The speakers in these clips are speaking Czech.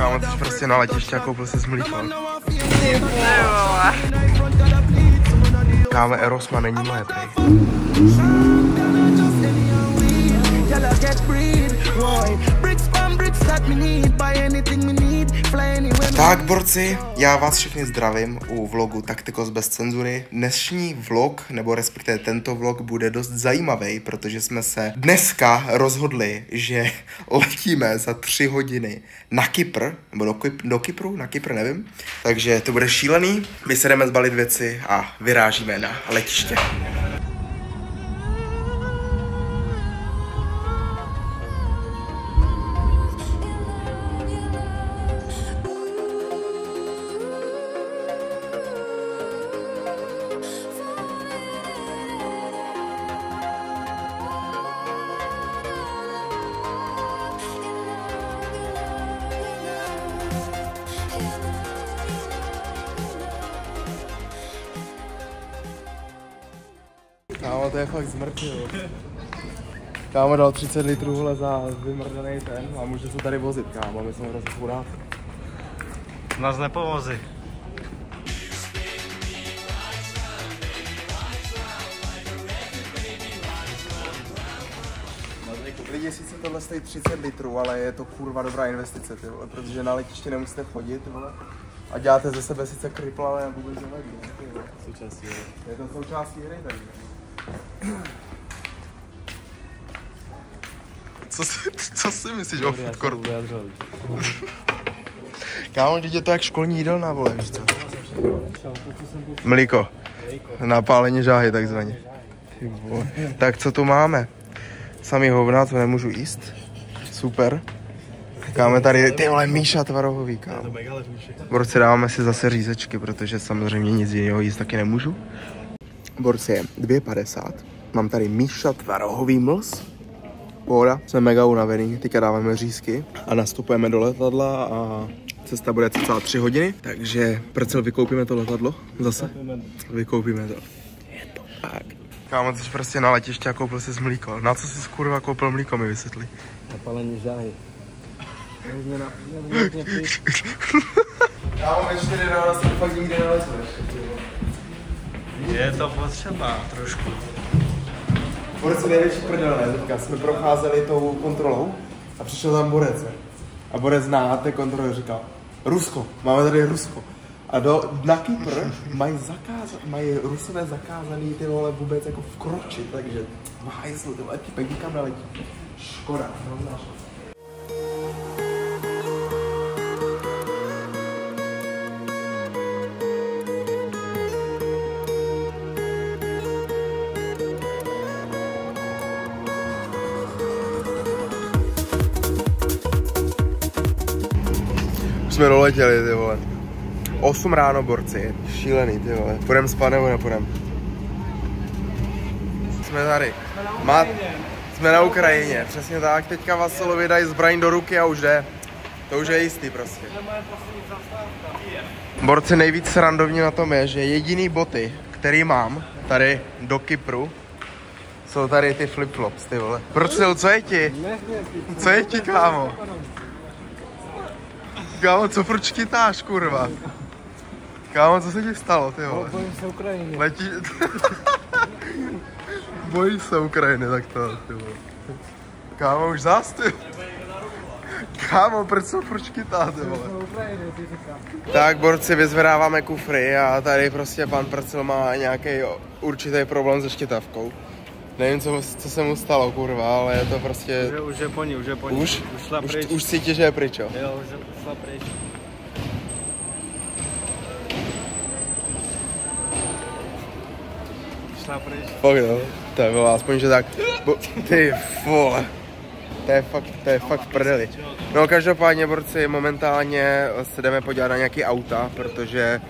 Kámo, ty jsi prostě na letiště a koupil jsi mlíko. Kámo, Erosma není moje prej. Tak borci, já vás všechny zdravím u vlogu Taktikos bez cenzury. Dnešní vlog, nebo respektive tento vlog bude dost zajímavý, protože jsme se dneska rozhodli, že letíme za 3 hodiny na Kypr, nebo do Kypru, na Kypr, nevím. Takže to bude šílený, my se jdeme zbalit věci a vyrážíme na letiště. Kámo, to je fakt zmrt, jo. Kámo dal 30 litrů vole za vymrdaný ten a může se tady vozit, kámo, my jsme hrozně chudáci. Nás nepovozí. Lidi, sice tohle stojí 30 litrů, ale je to kurva dobrá investice, ty vole, protože na letiště nemusíte chodit, ty vole. A děláte ze sebe sice kripla, ale vůbec nevadí, ty vole. Součástí hry. Je to součástí hry, takže. Co si myslíš o food courtu? Kámo, teď je to jak školní jídelná, vole, víš co? Mlíko. Napálení žáhy, takzvaně. Ty vole. Tak co tu máme? Samý hovna, co nemůžu jíst. Super. Kámo, tady, ty vole, Míša tvarohový, kámo. Borci, dáváme si zase řízečky, protože samozřejmě nic jiného jíst taky nemůžu. Borci, je 2,50. Mám tady Míša tvarohový mlz. Pohoda, jsme mega unavený, teďka dáváme řízky a nastupujeme do letadla a cesta bude cca 3 hodiny, takže Prcel, vykoupíme to letadlo zase? Vykoupíme to. Je to tak. Kámo, ty jsi prostě na letiště a koupil jsi mlíko. Na co jsi kurva koupil mlíko, mi vysvětli. Napálení žáhy. Kámo, ve 4 rána se fakt nikdy nelezeš. Je to potřeba trošku. Borec největší prdel, ne? Teďka jsme procházeli tou kontrolou a přišel tam Borec. A Borec na té kontrole říkal, Rusko, máme tady Rusko. A na Kypr mají Rusové zakázaný ty vole vůbec jako vkročit, takže hajzl, ty vole, typek nikam neletí. Škoda, hrozná škoda. Jsme doletěli, ty vole. 8 ráno, borci, šílený, ty vole. Půjdem spát nebo nepůjdem? Jsme tady. Jsme na Ukrajině, přesně tak. Teďka Vasilovi dají zbraň do ruky a už jde. To už je jistý prostě. Borci, nejvíc srandovní na tom je, že jediný boty, který mám tady do Kypru, jsou tady ty flip-flops, ty vole. Prcel, co je ti? Co je ti, kámo? Kámo, co proč kytáš, kurva? Kámo, co se ti stalo, ty vole? Bojím se Ukrajiny. Letí... Bojí se Ukrajiny, tak to, ty vole. Kámo, už zás, ty. Kámo, proč kytá, ty vole? Tak, borci, vyzvedáváme kufry a tady prostě pan Prcel má nějaký určitý problém se štětavkou. Nevím, co se mu stalo, kurva, ale je to prostě... Už je po ní, už je po ní. Už cítí, že je pryč, jo? Jo, už šla pryč. Šla pryč. Fakt jo, to je bylo aspoň, že tak... Ty vole. To je fakt v prdeli. No každopádně, borci, momentálně se jdeme podívat na nějaký auta, protože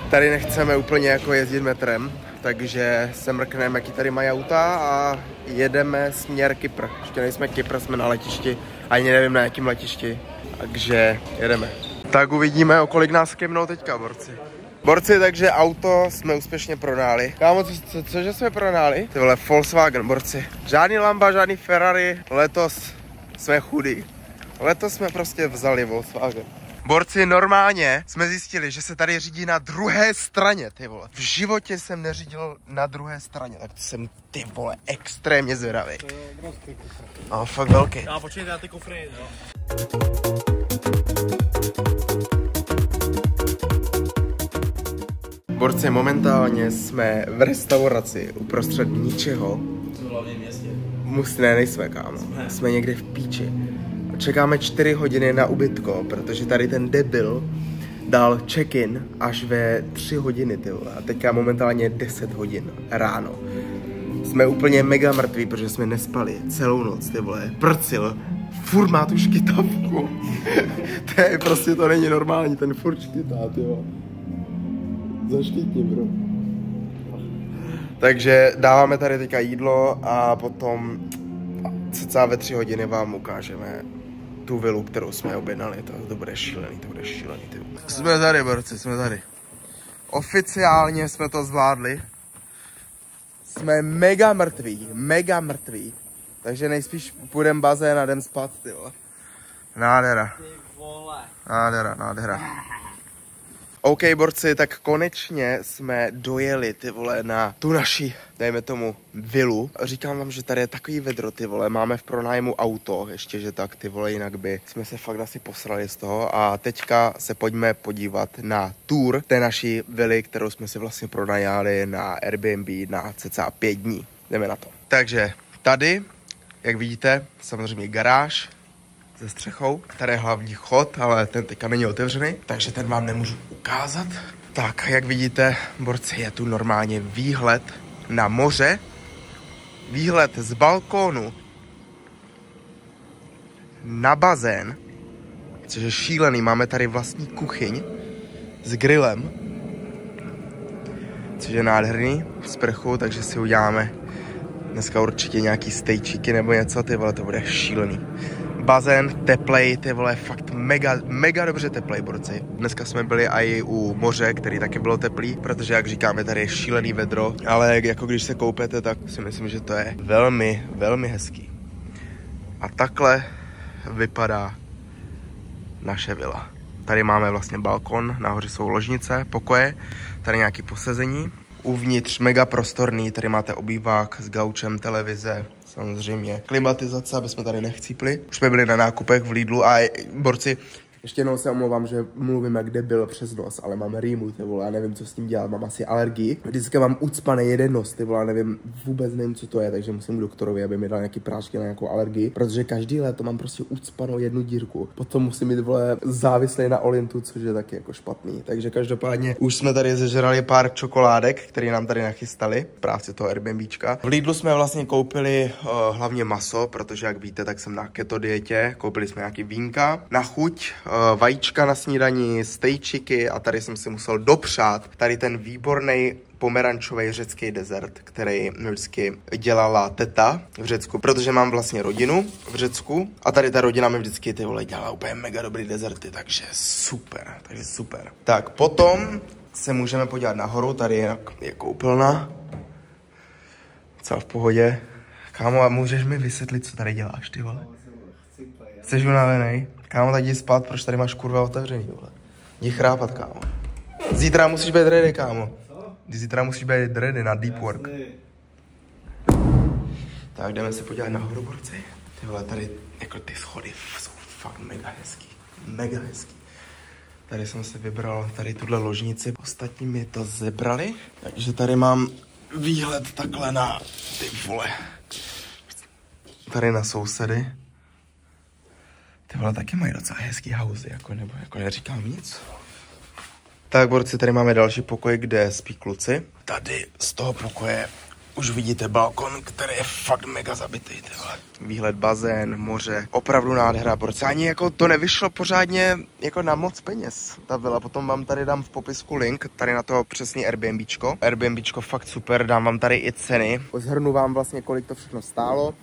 tady nechceme úplně jako jezdit metrem. Takže se mrkneme, jaký tady mají auta a jedeme směr Kypr. Ještě nejsme Kypr, jsme na letišti, ani nevím na jakém letišti, takže jedeme. Tak uvidíme, o kolik nás kemnou teďka, borci. Borci, takže auto jsme úspěšně prodali. Kámo, cože jsme prodali? Ty vole, Volkswagen, borci. Žádný Lamba, žádný Ferrari, letos jsme chudí. Letos jsme prostě vzali Volkswagen. Borci, normálně jsme zjistili, že se tady řídí na druhé straně, ty vole. V životě jsem neřídil na druhé straně, tak jsem, ty vole, extrémně zvědavý. To je obrovský kufr. No, fakt velký. Já počkejte na ty kufry, jo. Borci, momentálně jsme v restauraci uprostřed ničeho. Jsme v hlavním městě. Ne, nejsme, kámo. Jsme někde v píči. Čekáme 4 hodiny na ubytko, protože tady ten debil dal check-in až ve 3 hodiny, ty vole. A teďka momentálně 10 hodin ráno. Jsme úplně mega mrtví, protože jsme nespali celou noc, ty vole. Prcil, furt má tu škytavku. To je prostě, to není normální, ten furt škytá, ty vole. Zaštítni, bro. Takže dáváme tady teďka jídlo a potom cca ve 3 hodiny vám ukážeme tu vilu, kterou jsme objednali. To bude šílený, to bude šílený. Jsme tady, borci, jsme tady. Oficiálně jsme to zvládli. Jsme mega mrtví. Takže nejspíš půjdem bazén a jdem spát, ty vole. Nádhera. Nádhera. OK, borci, tak konečně jsme dojeli, ty vole, na tu naši, dejme tomu, vilu. Říkám vám, že tady je takový vedro, ty vole, máme v pronájmu auto, ještě, že tak, ty vole, jinak by jsme se fakt asi posrali z toho. A teďka se pojďme podívat na tour té naší vily, kterou jsme si vlastně pronajali na Airbnb na cca 5 dní. Jdeme na to. Takže tady, jak vidíte, samozřejmě garáž se střechou. Tady je hlavní chod, ale ten teďka není otevřený, takže ten vám nemůžu ukázat. Tak, jak vidíte, borci, je tu normálně výhled na moře. Výhled z balkónu na bazén, což je šílený. Máme tady vlastní kuchyň s grillem, což je nádherný, sprchu, takže si uděláme dneska určitě nějaký stejčíky nebo něco, ty vole, to bude šílený. Bazén teplej, ty vole, fakt mega dobře teplej, borci. Dneska jsme byli i u moře, který taky bylo teplý, protože jak říkáme, tady je šílený vedro, ale jako když se koupete, tak si myslím, že to je velmi hezký. A takhle vypadá naše vila. Tady máme vlastně balkon, nahoře jsou ložnice, pokoje, tady nějaké posezení. Uvnitř mega prostorný, tady máte obývák s gaučem, televize, samozřejmě klimatizace, aby jsme tady nechcípli. Už jsme byli na nákupech v Lidlu a borci, ještě jednou se omlouvám, že mluvím jak debil přes nos, ale mám rýmu, ty vole, já nevím, co s tím dělat, mám asi alergii. Vždycky mám ucpaný jeden nos, ty vole, vůbec nevím, co to je, takže musím k doktorovi, aby mi dal nějaký prášky na nějakou alergii, protože každý léto mám prostě ucpanou jednu dírku. Potom musím být, vole, závislý na Olintu, což je taky jako špatný. Takže každopádně už jsme tady zežrali pár čokoládek, které nám tady nachystali, právě toho Airbnbčka. V Lidlu jsme vlastně koupili hlavně maso, protože jak víte, tak jsem na keto dietě, koupili jsme nějaký vínka na chuť, vajíčka na snídaní, stejčiky a tady jsem si musel dopřát tady ten výborný pomerančový řecký dezert, který vždycky dělala teta v Řecku, protože mám vlastně rodinu v Řecku a tady ta rodina mi vždycky, ty vole, dělala úplně mega dobrý dezerty, takže super. Tak potom se můžeme podívat nahoru, tady je koupelna, celá v pohodě. Kámo, a můžeš mi vysvětlit, co tady děláš, ty vole? Jsi unavenej? Kámo, tak jdi spát, proč tady máš kurva otevřený, vole? Jdi chrápat, kámo. Zítra musíš být ready, kámo. Zítra musíš být ready na deep work. Tak jdeme se podívat nahoru, borci. Ty vole, tady, jako ty schody jsou fakt mega hezký. Tady jsem si vybral tady tuhle ložnici, ostatní mi to zebrali. Takže tady mám výhled takhle na, ty vole, tady na sousedy. Ty vole, taky mají docela hezký housey, jako neříkám nic. Tak, borci, tady máme další pokoj, kde spí kluci. Tady z toho pokoje už vidíte balkon, který je fakt mega zabitý, ty vole. Výhled, bazén, moře, opravdu nádhera, borci. Ani jako to nevyšlo pořádně jako na moc peněz, ta vila. Potom vám tady dám v popisku link, tady na to přesně Airbnbčko. Airbnbčko fakt super, dám vám tady i ceny. Zhrnu vám vlastně, kolik to všechno stálo.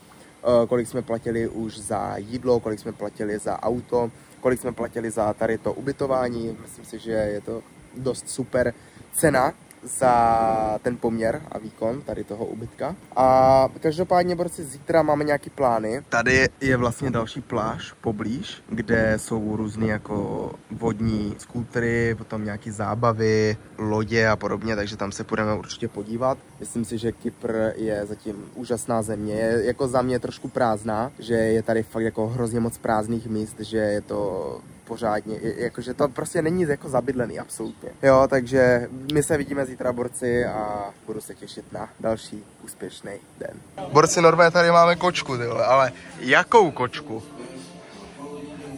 Kolik jsme platili už za jídlo, kolik jsme platili za auto, kolik jsme platili za tady to ubytování. Myslím si, že je to dost super cena za ten poměr a výkon tady toho ubytka. A každopádně, borci, zítra máme nějaký plány. Tady je vlastně další pláž poblíž, kde jsou různý jako vodní skútry, potom nějaký zábavy, lodě a podobně, takže tam se půjdeme určitě podívat. Myslím si, že Kypr je zatím úžasná země. Je jako za mě trošku prázdná, že je tady fakt jako hrozně moc prázdných míst, že je to pořádně, jakože to prostě není jako zabydlený absolutně. Jo, takže my se vidíme zítra, borci, a budu se těšit na další úspěšný den. Borci, normálně tady máme kočku, ty vole, ale jakou kočku?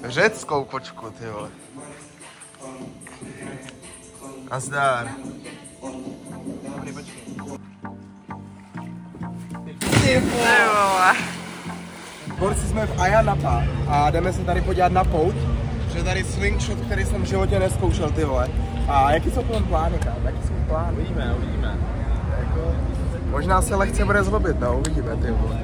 Řeckou kočku, ty vole. Nazdar. Ty vole. Borci, jsme v Ayia Napa a jdeme se tady podívat na pouť. Že tady slingshot, který jsem v životě neskoušel, ty vole. A jaký jsou plán plány, kámo? Jaký jsou plány? Uvidíme. Jako, možná se lehce bude zlobit, no, uvidíme, ty vole.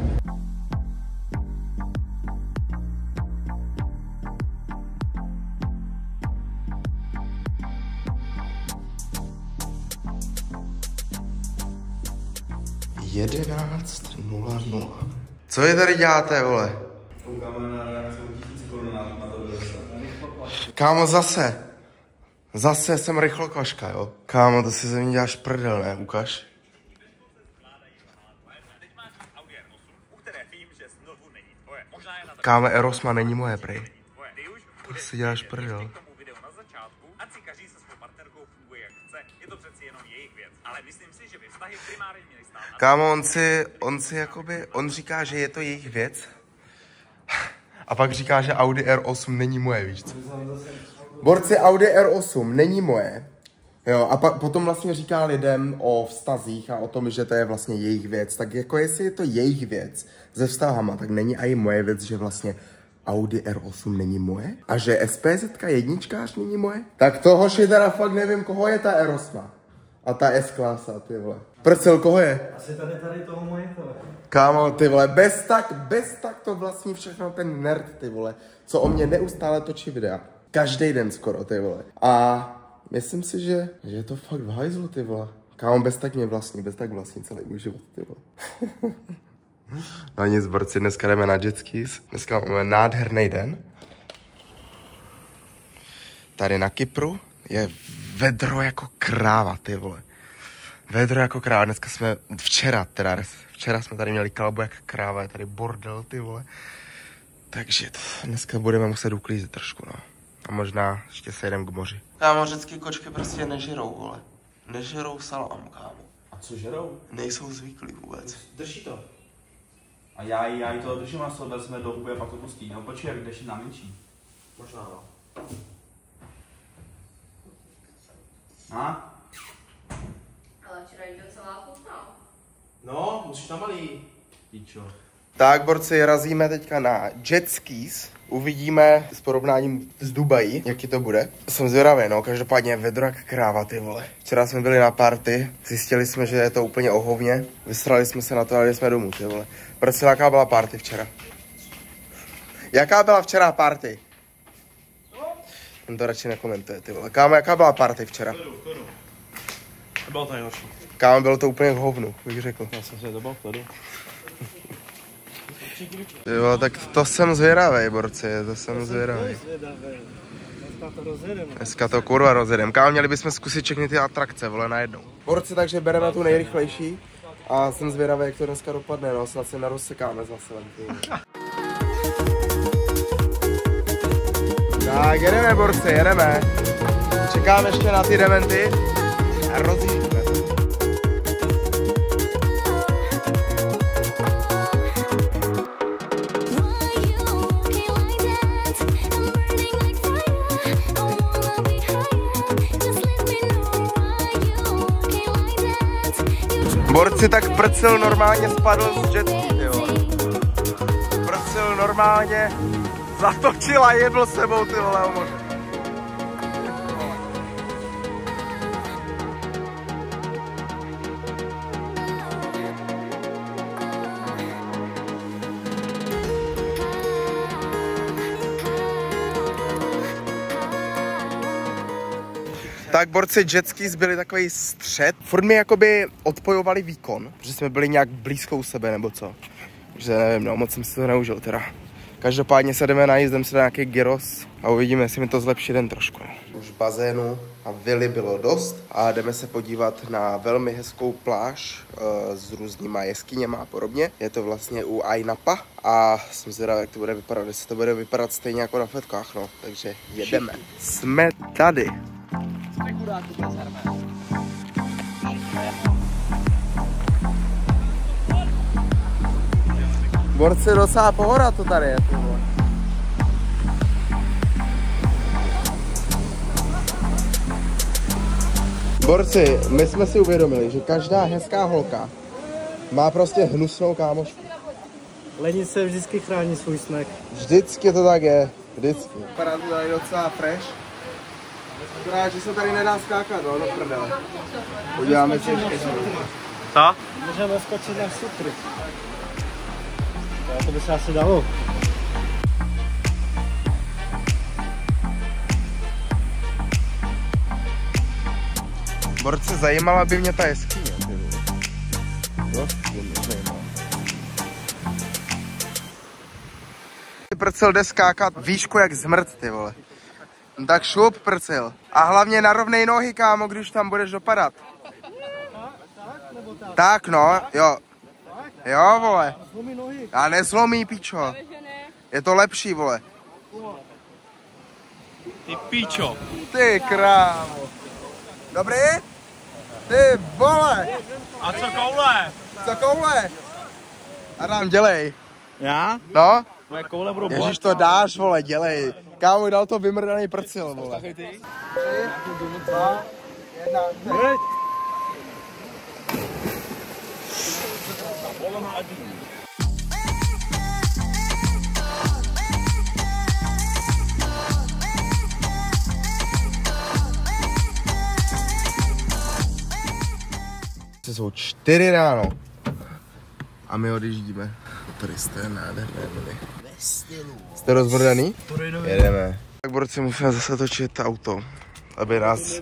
Co je tady děláte, vole? Kámo, zase jsem rychlokoška, jo? Kámo, to si ze mě děláš prdel, ne? Ukaž. Kámo, Erosma není moje, prej. To si děláš prdel. Kámo, on říká, že je to jejich věc. A pak říká, že Audi R8 není moje, víš co? Borci, Audi R8 není moje. Jo, a potom vlastně říká lidem o vztazích a o tom, že to je vlastně jejich věc. Tak jako jestli je to jejich věc se vztahama, tak není i moje věc, že vlastně Audi R8 není moje? A že SPZ jedničkář není moje? Tak to, hoši, teda fakt nevím, koho je ta R8. A ta S-klasa, ty vole. Prcel, koho je? Asi tady toho moje, tohle. Kámo, ty vole, bez tak to vlastně všechno ten nerd, ty vole, co o mě neustále točí videa. Každý den skoro, ty vole. A myslím si, že je to fakt v hajzlu, ty vole. Kámo, bez tak vlastní celý můj život, ty vole. No nic, borci, dneska jdeme na jet skis. Dneska máme nádherný den. Tady na Kypru je vedro jako kráva, ty vole. Vedro jako kráva, dneska jsme, včera jsme tady měli kalbu jak kráva, je tady bordel, ty vole. Takže dneska budeme muset uklízet trošku, no. A možná ještě se jdem k moři. Kámo, řecký kočky prostě nežerou, vole. Nežerou salám, kámo. A co žerou? Nejsou zvyklí vůbec. Drží to. A já jí to držím na sebe, jsme do huby a pak to pustí. No počkej, jak jdeš na menší. Možná, no. A? Ale včera jí docela chutnal. No, musíš na malý. Píčo. Tak, borci, razíme teďka na jet skis. Uvidíme s porovnáním z Dubaji, jaký to bude. Jsem zvědavý, no, každopádně vedro jak kráva, ty vole. Včera jsme byli na party, zjistili jsme, že je to úplně ohovně. Vysrali jsme se na to a jeli jsme domů, ty vole. Prostě jaká byla party včera? Jaká byla včera party? On to radši nekomentuje, ty vole. Kámo, jaká byla party včera? Kledu. Bylo to nejhorší. Kámo, bylo to úplně v hovnu, bych řekl. Já jsem si to byl v kledu. Jo, tak to jsem zvědavej, borci, to jsem zvědavej. Dneska to kurva rozjedem. Kámo, měli bychom zkusit všechny ty atrakce, vole, najednou. Borci, takže bereme tu nejrychlejší a jsem zvědavý, jak to dneska dopadne, no, snad se narozsekáme zase. Tak, jedeme, borci, jedeme. Čekáme ještě na ty dementy a rozjíždíme. Borci, tak Prcel normálně spadl z jetski, tyjo. Prcel normálně zatočil a jedl sebou, ty vole, o moře. Tak borci jetskis byli takový střed. Furt mi jakoby odpojovali výkon, že jsme byli nějak blízko u sebe nebo co. Že nevím, no, moc jsem si to neužil teda. Každopádně se jdeme najít, jdeme se na nějaký gyros a uvidíme, jestli mi to zlepší den trošku. Už bazénu a vily bylo dost a jdeme se podívat na velmi hezkou pláž s různýma jeskyněma a podobně. Je to vlastně u Ayia Napa a jsem zvědavý, jak to bude vypadat, jestli to bude vypadat stejně jako na fotkách, no. Takže jedeme. Jsme tady. Borci, docela pohoda to tady je. Borci, my jsme si uvědomili, že každá hezká holka má prostě hnusnou kámošku. Lenice vždycky chrání svůj smek. Vždycky to tak je, vždycky. Vypadá to tady docela fresh. Akorát, že se tady nedá skákat, no, do prdele. Uděláme si ještě Co? Můžeme skočit na sutry. To by se asi dalo. Borce, zajímala by mě ta jeskyně. Prcel jde skákat výšku jak zmrt, ty vole. No tak šup, Prcel. A hlavně narovnej nohy, kámo, když tam budeš dopadat. Tak no, jo. Jo, vole. Já nezlomí, pičo. Je to lepší, vole. Ty píčo. Ty krávo. Dobrý? Ty vole. A co koule? Co koule? Adam, dělej. Já? No? Moje koule budou Ježiš, to dáš, vole, dělej. Kámo, dal to vymrdaný prcil, vole. 3, 2, 1, Jsou 4 ráno a my odjíždíme. Tady jste nádherné byli. Jste rozmrdaný? Jedeme. Tak borci, musíme zase točit auto, aby nás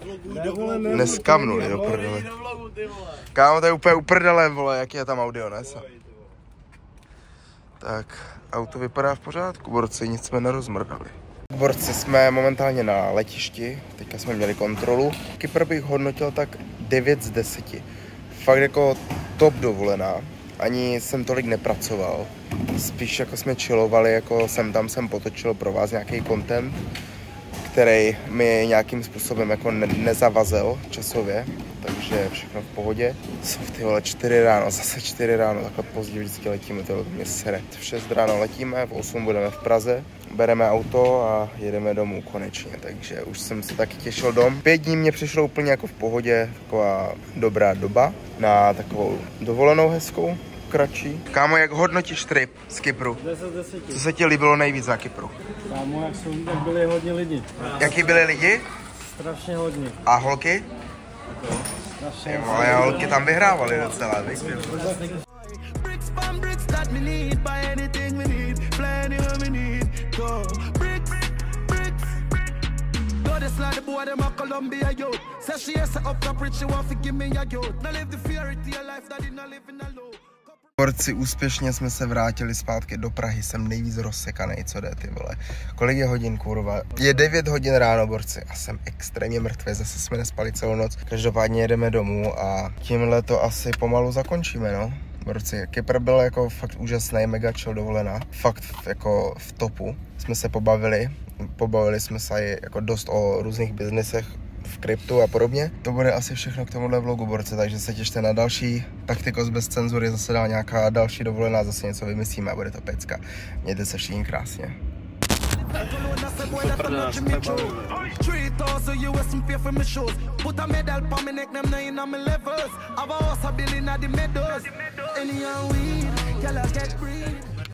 neskamnuli do prdele. Kámo, to je úplně uprdele, vole, jaký je tam audio, ne? Tak, auto vypadá v pořádku, borci, nic jsme nerozmrdali. Borci, jsme momentálně na letišti, teďka jsme měli kontrolu. Kypr bych hodnotil tak 9 z 10. Fakt jako top dovolená. Ani jsem tolik nepracoval. Spíš jako jsme chillovali, jako jsem potočil pro vás nějaký content, který mi nějakým způsobem jako nezavazel časově, takže všechno v pohodě. Jsou ty vole 4 ráno, zase 4 ráno, takhle pozdě vždycky letíme, to mě sere. V 6 ráno letíme, v 8 budeme v Praze, bereme auto a jedeme domů konečně, takže už jsem se taky těšil dom. 5 dní mě přišlo úplně jako v pohodě, taková dobrá doba na takovou dovolenou hezkou, kratší. Kámo, jak hodnotíš trip z Kypru? 10 z 10. Co se ti líbilo nejvíc na Kypru? Kámo, jak byli hodně lidi. Jaký byli lidi? Strašně hodně. A holky? Strašně Ale holky tam vyhrávali docela, víš? Borci, úspěšně jsme se vrátili zpátky do Prahy, jsem nejvíc rozsekanej, co jde, ty vole. Kolik je hodin, kurva? Je 9 hodin ráno, borci, a jsem extrémně mrtvý, zase jsme nespali celou noc. Každopádně jedeme domů a tímhle to asi pomalu zakončíme, no. Borci, Kypr byl jako fakt úžasný, mega chill dovolená, fakt jako v topu. Jsme se pobavili jsme se jako dost o různých biznesech v kryptu a podobně. To bude asi všechno k tomuhle vlogu, borce, takže se těšte na další Taktikos bez cenzury, zase dá nějaká další dovolená, zase něco vymyslíme a bude to pecka. Mějte se všichni krásně. Any weed, girl, I get green.